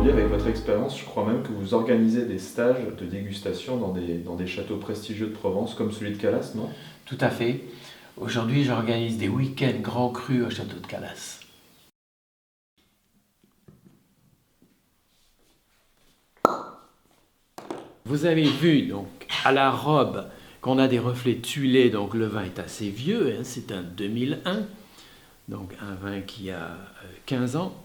aujourd'hui, avec votre expérience, je crois même que vous organisez des stages de dégustation dans des châteaux prestigieux de Provence, comme celui de Calas, non? Tout à fait. Aujourd'hui, j'organise des week-ends grands crus au château de Calas. Vous avez vu donc à la robe qu'on a des reflets tuilés, donc le vin est assez vieux, hein, c'est un 2001, donc un vin qui a 15 ans.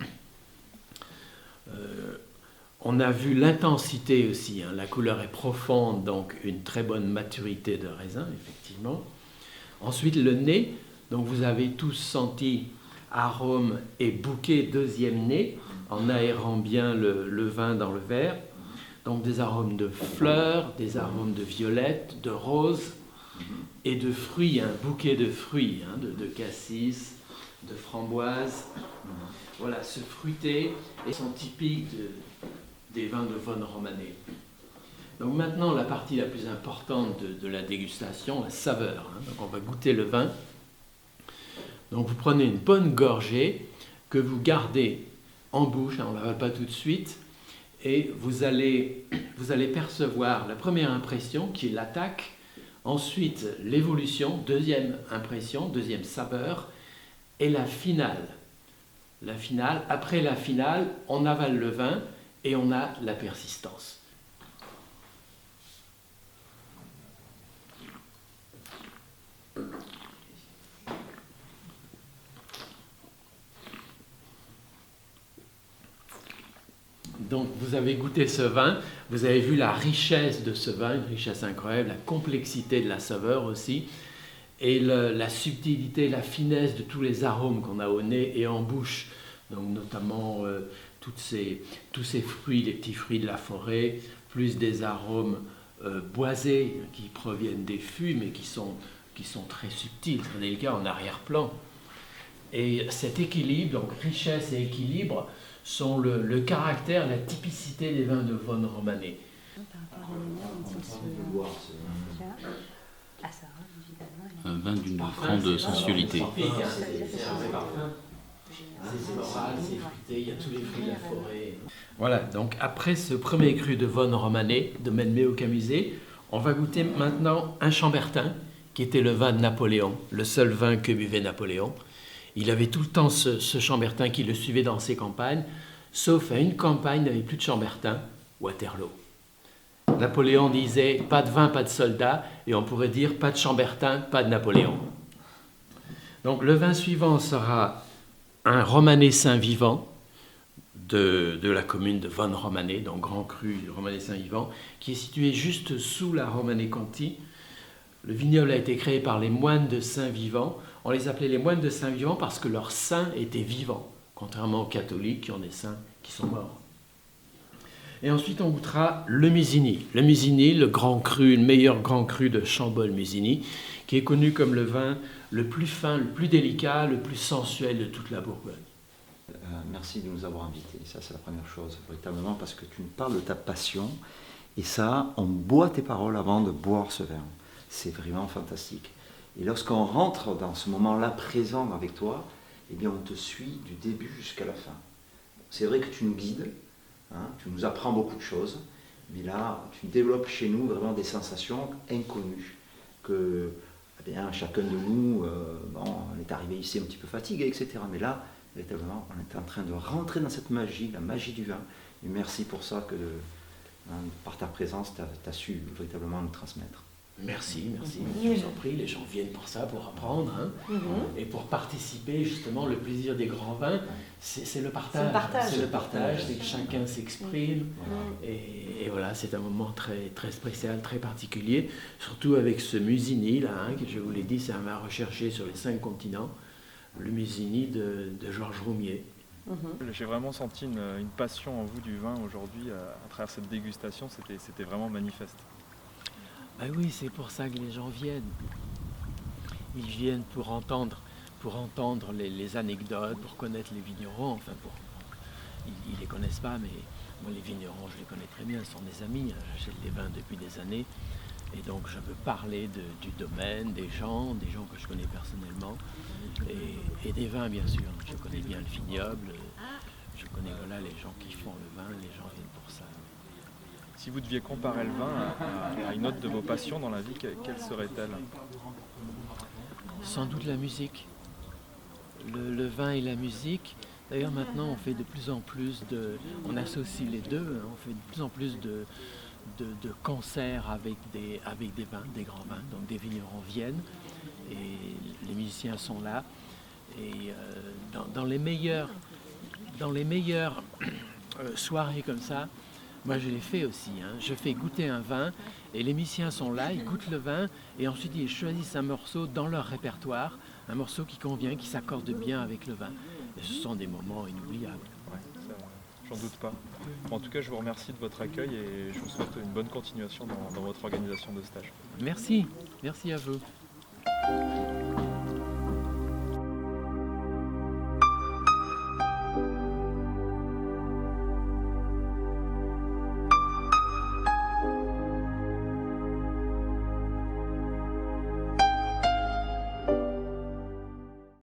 On a vu l'intensité aussi, hein, la couleur est profonde, donc une très bonne maturité de raisin, effectivement. Ensuite, le nez, donc vous avez tous senti arôme et bouquet deuxième nez, en aérant bien le vin dans le verre. Donc des arômes de fleurs, des arômes de violette, de rose et de fruits, un bouquet de fruits, hein, de cassis, de framboise. Voilà, ce fruité et sont typiques des vins de Vosne-Romanée. Donc maintenant, la partie la plus importante de la dégustation, la saveur. Hein. Donc on va goûter le vin. Donc vous prenez une bonne gorgée que vous gardez en bouche, hein, on ne l'avale pas tout de suite, et vous allez percevoir la première impression qui est l'attaque, ensuite l'évolution, deuxième impression, deuxième saveur, et la finale. La finale, après la finale, on avale le vin et on a la persistance. Donc vous avez goûté ce vin, vous avez vu la richesse de ce vin, une richesse incroyable, la complexité de la saveur aussi, et la subtilité, la finesse de tous les arômes qu'on a au nez et en bouche, donc notamment tous ces fruits, les petits fruits de la forêt, plus des arômes boisés qui proviennent des fûts, mais qui sont très subtils, très délicats en arrière-plan. Et cet équilibre, donc richesse et équilibre, sont le caractère, la typicité des vins de Vosne-Romanée. Par rapport à la manière dont il se... Ah, ça, évidemment. Un vin d'une grande sensualité. C'est floral, c'est fruité, il y a tous les fruits de la forêt. Voilà, donc après ce premier cru de Vosne-Romanée, domaine Méo-Camusé, on va goûter maintenant un Chambertin, qui était le vin de Napoléon, le seul vin que buvait Napoléon. Il avait tout le temps ce Chambertin qui le suivait dans ses campagnes, sauf à une campagne, il n'y avait plus de Chambertin, Waterloo. Napoléon disait « pas de vin, pas de soldats », et on pourrait dire « pas de Chambertin, pas de Napoléon ». Donc le vin suivant sera un Romanée Saint-Vivant de la commune de Vosne-Romanée, donc Grand Cru Romanée Saint-Vivant, qui est situé juste sous la Romanée Conti. Le vignoble a été créé par les moines de Saint-Vivant. On les appelait les moines de Saint-Vivant parce que leurs saints étaient vivants, contrairement aux catholiques qui ont des saints qui sont morts. Et ensuite, on goûtera le Musigny. Le Musigny, le grand cru, le meilleur grand cru de Chambol-Musigny, qui est connu comme le vin le plus fin, le plus délicat, le plus sensuel de toute la Bourgogne. Merci de nous avoir invités, ça c'est la première chose, véritablement, parce que tu nous parles de ta passion, et ça, on boit tes paroles avant de boire ce vin. C'est vraiment fantastique. Et lorsqu'on rentre dans ce moment-là présent avec toi, eh bien on te suit du début jusqu'à la fin. C'est vrai que tu nous guides, hein, tu nous apprends beaucoup de choses, mais là, tu développes chez nous vraiment des sensations inconnues, que eh bien, chacun de nous, on est arrivé ici un petit peu fatigué, etc. Mais là, véritablement, on est en train de rentrer dans cette magie, la magie du vin. Et merci pour ça que, par ta présence, tu as su véritablement nous transmettre. Merci, je vous en prie, les gens viennent pour ça, pour apprendre, hein, et pour participer, justement, le plaisir des grands vins, c'est le partage. C'est le partage, c'est que chacun s'exprime, et voilà, c'est un moment très, très spécial, très particulier, surtout avec ce Musigny, là, hein, que je vous l'ai dit, c'est un vin recherché sur les 5 continents, le Musigny de Georges Roumier. J'ai vraiment senti une passion en vous du vin aujourd'hui, à travers cette dégustation, c'était vraiment manifeste. Ben oui, c'est pour ça que les gens viennent. Ils viennent pour entendre les anecdotes, pour connaître les vignerons. Enfin, ils ne les connaissent pas, mais moi, les vignerons, je les connais très bien, ce sont des amis. J'achète des vins depuis des années. Et donc, je veux parler du domaine, des gens que je connais personnellement, et des vins, bien sûr. Je connais bien le vignoble, je connaît, voilà, les gens qui font le vin, les gens viennent pour ça. Si vous deviez comparer le vin à une autre de vos passions dans la vie, quelle serait-elle? Sans doute la musique. Le vin et la musique. D'ailleurs, maintenant, on fait de plus en plus on associe les deux, hein, on fait de plus en plus de concerts avec des vins, des grands vins. Donc des vignerons viennent et les musiciens sont là. Et dans les meilleures soirées comme ça, moi je l'ai fait aussi, hein. Je fais goûter un vin et les musiciens sont là, ils goûtent le vin et ensuite ils choisissent un morceau dans leur répertoire, un morceau qui convient, qui s'accorde bien avec le vin. Et ce sont des moments inoubliables. Ouais, ça, j'en doute pas. En tout cas, je vous remercie de votre accueil et je vous souhaite une bonne continuation dans votre organisation de stage. Merci à vous.